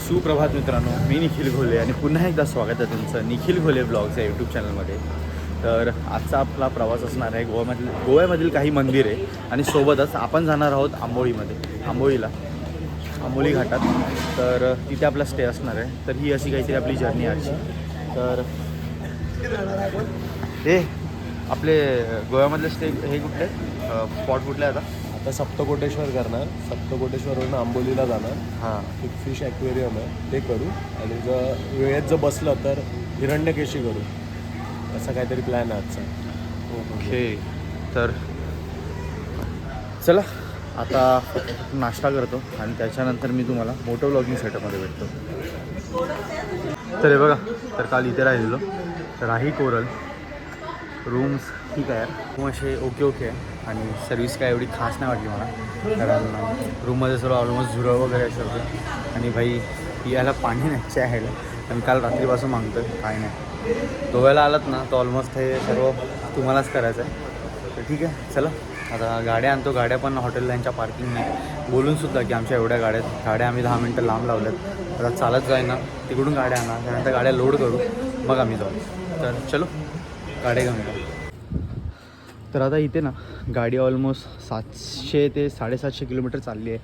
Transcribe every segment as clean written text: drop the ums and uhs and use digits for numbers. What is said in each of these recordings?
सुप्रभात मित्रांनो, मी निखिल घोले आणि पुन्हा एकदा स्वागत आहे तुमचं निखिल घोले ब्लॉग्स या यूट्यूब चॅनलमध्ये. तर आजचा आपला प्रवास असणार आहे गोव्यामधील काही मंदिर आहे आणि सोबतच आपण जाणार आहोत आंबोळीला आंबोली घाटात. तर तिथे आपला स्टे असणार आहे. तर ही अशी काहीतरी आपली जर्नी आजची. तर हे आपले गोव्यामधले स्टे हे कुठले स्पॉट कुठले आता सप्तकोटेश्वर करणार. सप्तकोटेश्वरवरून आंबोलीला जाणार. हां, एक फिश ॲक्वेरियम आहे ते करू आणि जर वेळेत जर बसलं तर हिरण्यकेशी करू. असा काहीतरी प्लॅन आहे आजचा. ओके. तर चला आता नाश्ता करतो आणि त्याच्यानंतर मी तुम्हाला मोटो व्लॉगिंग सेटअपमध्ये भेटतो. तर हे बघा, तर काल इथे राहिलेलो. तर आहे कोरल रूम्स ठीक आहे, रूम असे ओके आहे आणि सर्विस काय एवढी खास नाही वाटली मला. कारण रूममध्ये सर्व ऑलमोस्ट झुरळ वगैरे असे होते आणि भाई यायला पाणी नाही चहायला. आणि काल रात्रीपासून मागतो आहे, काय नाही. गोव्याला आलात ना तर ऑलमोस्ट हे सर्व तुम्हालाच करायचं आहे. तर ठीक आहे, चला आता गाड्या आणतो. गाड्या पण हॉटेलला यांच्या पार्किंग नाही बोलूनसुद्धा की आमच्या एवढ्या गाड्या आम्ही 10 मिनटं लांब लावल्यात. आता चालत जाईना, तिकडून गाड्या आणा, त्यानंतर गाड्या लोड करू, मग आम्ही जाऊ. तर चलो गाड्या घेऊन जाऊ. तर आता इथे ना गाडी ऑलमोस्ट 700 ते 750 किलोमीटर चालली आहे.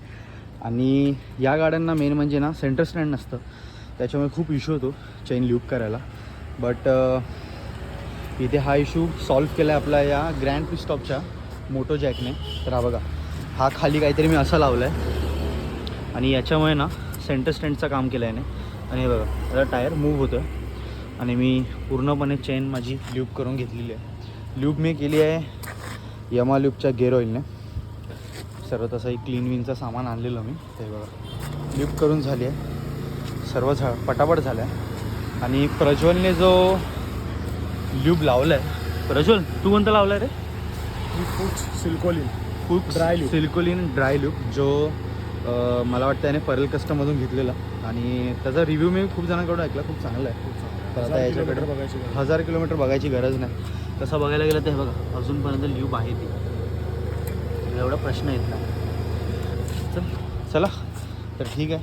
आणि या गाड्यांना मेन म्हणजे ना सेंटर स्टँड नसतं, त्याच्यामुळे खूप इश्यू होतो चेन लूप करायला. बट इथे हा इश्यू सॉल्व्ह केला आहे आपला या ग्रँड पिस्टॉपच्या मोटो जॅकने. तर हा बघा, हा खाली काहीतरी मी असा लावला आहे आणि याच्यामुळे ना सेंटर स्टँडचं काम केलं आहे. आणि हे बघा, त्याला टायर मूव्ह होतं आणि मी पूर्णपणे चेन माझी लूप करून घेतलेली आहे. लूप मी केली आहे यमा लूपच्या गेअर ऑइलने. सर्व तसंही क्लीन विनचं सामान आणलेलं मी. ते बघा लूप करून झाली आहे, सर्व पटापट झालं आहे. आणि प्रज्वलने जो लूप लावला आहे, प्रज्वल तू कोणता लावला आहे रे? सिल्कोलिन ड्राय लूप, जो मला वाटतं याने परल कस्टममधून घेतलेला. आणि त्याचा रिव्ह्यू मी खूप जणांकडून ऐकला, खूप चांगला आहे. तर आता याच्याकडे 1000 किलोमीटर बघायची गरज नाही. तसं बघायला गेलं तर हे बघा, अजूनपर्यंत लूप आहे ती, एवढा प्रश्न येत नाही. चला तर ठीक आहे,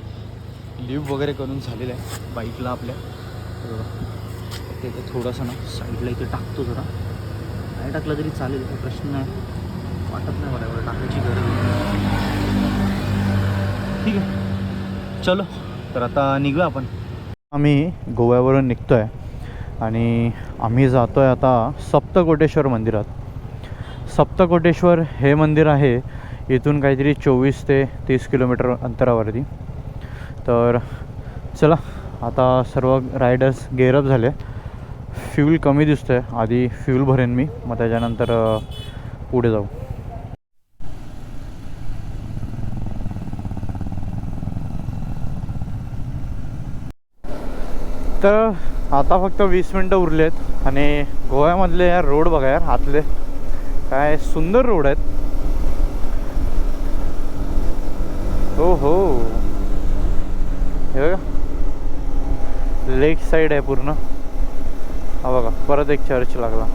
लूप वगैरे करून झालेलं आहे बाईकला आपल्या. ते थोडंसं ना साईडला इथे टाकतो, जरा नाही टाकलं तरी चालेल, काही प्रश्न नाही वाटत नाही मला, एवढं टाकायची गरज नाही. ठीक आहे, चलो तर आता निघूया आपण. आम्ही गोव्यावरून निघतो आहे आणि आम्ही जातो आहे आता सप्तकोटेश्वर मंदिरात. सप्तकोटेश्वर हे मंदिर आहे इथून काहीतरी 24 ते 30 किलोमीटर अंतरावरती. तर चला आता सर्व रायडर्स गेअरअप झाले. फ्यूल कमी दिसतं आहे, आधी फ्यूल भरेन मी, मग त्याच्यानंतर पुढे जाऊ. तर आता फक्त 20 मिनटं उरले आहेत आणि गोव्यामधले यार रोड बघा यार, आतले काय सुंदर रोड आहेत. हो हे बघा, लेक साईड आहे पूर्ण. हा बघा, परत एक चर्च लागला.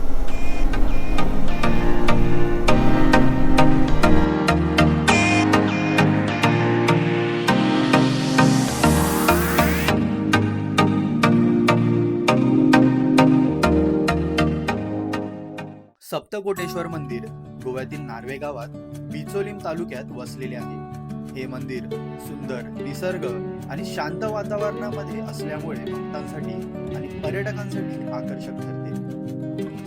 सप्तकोटेश्वर मंदिर गोव्यातील नार्वे गावात बिचोलीम तालुक्यात वसलेले आहे. हे मंदिर सुंदर निसर्ग आणि शांत वातावरणामध्ये असल्यामुळे भक्तांसाठी आणि पर्यटकांसाठी आकर्षक ठरते.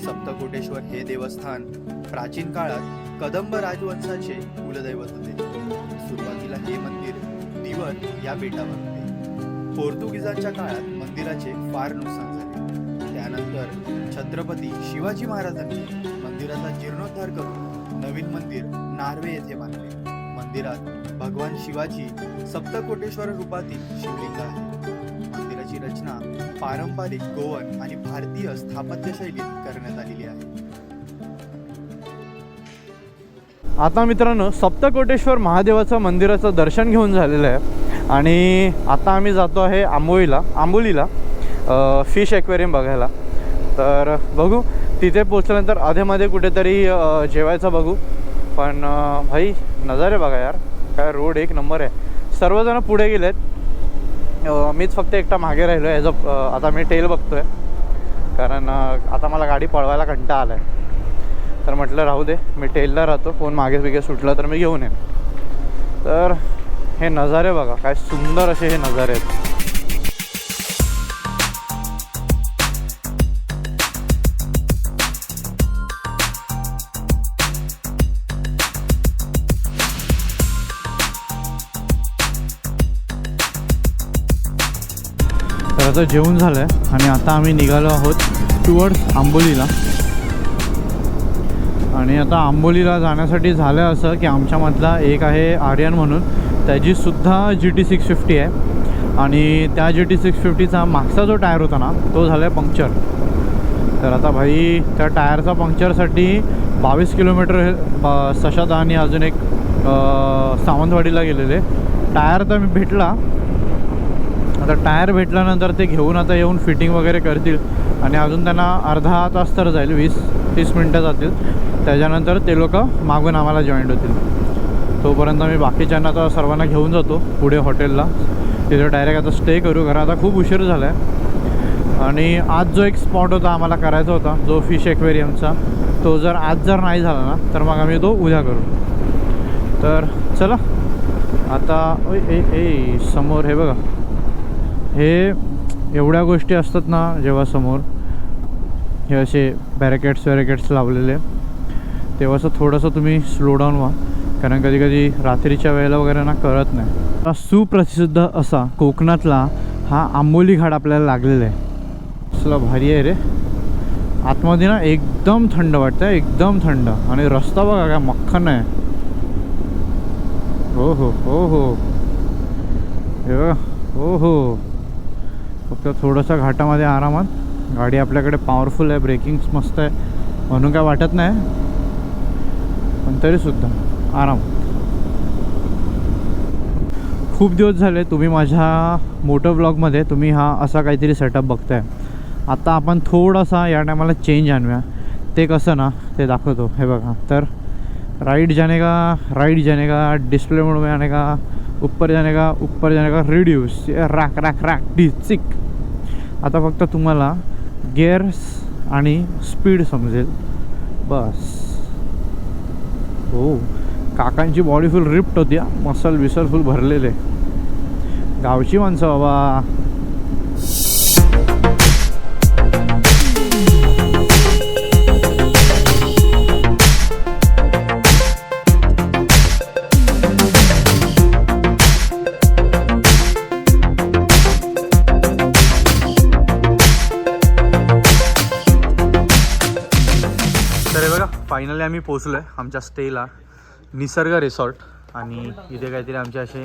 सप्तकोटेश्वर हे देवस्थान प्राचीन काळात कदंब राजवंशाचे कुलदैवत होते. सुरुवातीला हे मंदिर दिवर या बेटावर होते. पोर्तुगीजांच्या काळात मंदिराचे फार नुकसान झाले. त्यानंतर छत्रपती शिवाजी महाराजांनी मंदिराचा जीर्णोद्धार करून नवीन मंदिर नार्वे येथे बांधले. मंदिरात भगवान शिवाजी सप्तकोटेश्वर रूपातील शिवलिंग आहे. मंदिराची रचना पारंपरिक गोवन आणि भारतीय स्थापत्य शैलीत करण्यात आलेली आहे. आता मित्रांनो, सप्तकोटेश्वर महादेवाचं मंदिराचं दर्शन घेऊन झालेलं आहे आणि आता आम्ही जातो आहे आंबोलीला फिश ॲक्वेरियम बघायला. तर बघू, तिथे पोचल्यानंतर अधेमध्ये कुठेतरी जेवायचं बघू. पण भाई नजारे बघा यार, काय रोड एक नंबर आहे. सर्वजण पुढे गेलेत मीच फक्त एकटा मागे राहिलो ॲज आता मी टेल बघतोय, कारण आता मला गाडी पळवायला कंटाळा आला आहे. तर म्हटलं राहू दे, मी टेलला राहतो, कोण मागे बिगे सुटलं तर मी घेऊन येईन. तर हे नजारे बघा, काय सुंदर असे हे नजारे आहेत. तर आता जेवण झालं आहे आणि आता आम्ही निघालो आहोत टुवर्ड्स आंबोलीला. आणि आता आंबोलीला जाण्यासाठी झालं असं की आमच्यामधला एक आहे आर्यन म्हणून, त्याचीसुद्धा GT 650 आहे. आणि त्या GT 650चा मागचा जो टायर होता ना तो झाला आहे पंक्चर. तर आता भाई त्या टायरचा पंक्चरसाठी 22 किलोमीटर सशाद आणि अजून एक सावंतवाडीला गेलेले. टायर तर मी भेटला, आता टायर भेटल्यानंतर ते घेऊन आता येऊन फिटिंग वगैरे करतील आणि अजून त्यांना अर्धा तास तर जाईल, 20-30 मिनटं जातील. त्याच्यानंतर ते लोक मागून आम्हाला जॉईंट होतील. तोपर्यंत मी बाकीच्यांना आता सर्वांना घेऊन जातो पुढे हॉटेलला, तिथे डायरेक्ट आता स्टे करू, कारण आता खूप उशीर झाला आहे. आणि आज जो एक स्पॉट होता आम्हाला करायचा होता, जो फिश एक्वेरियमचा, तो जर आज जर नाही झाला ना तर मग आम्ही तो उद्या करू. तर चला आता ए समोर हे बघा, हे एवढ्या गोष्टी असतात ना जेव्हा समोर हे असे बॅरिकेड्स लावलेले, तेव्हा असं थोडंसं तुम्ही स्लो डाऊन व्हा, कारण कधी कधी रात्रीच्या वेळेला वगैरे ना कळत नाही. सुप्रसिद्ध असा कोकणातला हा आंबोली घाट आपल्याला लागलेला आहे. असला भारी आहे रे, आतमध्ये ना एकदम थंड वाटतं, एकदम थंड. आणि रस्ता बघा काय मक्खन आहे. हो हो हो हो हे बघा, हो हो. फक्त थोडंसं घाटामध्ये आरामात, गाडी आपल्याकडे पॉवरफुल आहे, ब्रेकिंग्स मस्त आहे म्हणून काय वाटत नाही, पण तरीसुद्धा आराम. खूप दिवस झाले तुम्ही माझ्या मोटो ब्लॉगमध्ये तुम्ही हा असा काहीतरी सेटअप बघताय. आता आपण थोडासा या टायमाला चेंज आणूया. ते कसं ना ते दाखवतो. हे बघा, तर राइट जाने का डिस्प्ले मोड में आने का, ऊपर जाने का रिड्यूस, राक राक राक डिसिक. आता फक्त तुम्हाला गिअर्स आणि स्पीड समजेल बस. हो, काकांची बॉडी फुल रिप्ट होती, मसल विसल फुल भरलेले, गावची माणसं बाबा. फायनली आम्ही पोचलो आहे आमच्या स्टेला, निसर्ग रिसॉर्ट. आणि इथे काहीतरी आमचे असे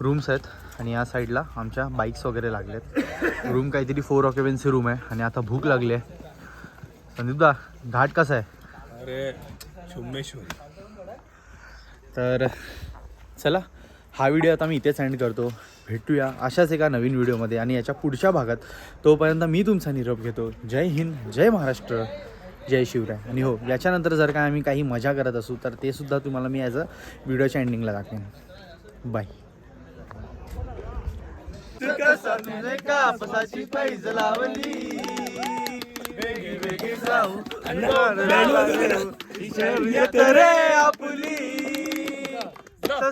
रूम्स आहेत आणि या साईडला आमच्या बाईक्स वगैरे लागलेत. रूम काहीतरी 4 ऑक्युपन्सी रूम आहे. आणि आता भूक लागली आहे. संदीपदा, घाट कसा आहे? अरे चुम्मेश्वर. तर चला, हा व्हिडिओ आता मी इथेच एंड करतो. भेटूया अशाच एका नवीन व्हिडिओमध्ये आणि याच्या पुढच्या भागात. तोपर्यंत मी तुमचा निरोप घेतो. जय हिंद, जय महाराष्ट्र, जय शिवराय. आणि हो, याच्यानंतर जर काय आम्ही काही मजा करत असू तर ते सुद्धा तुम्हाला मी ॲज अ व्हिडिओच्या एंडिंगला दाखवेन. बाय. जाऊ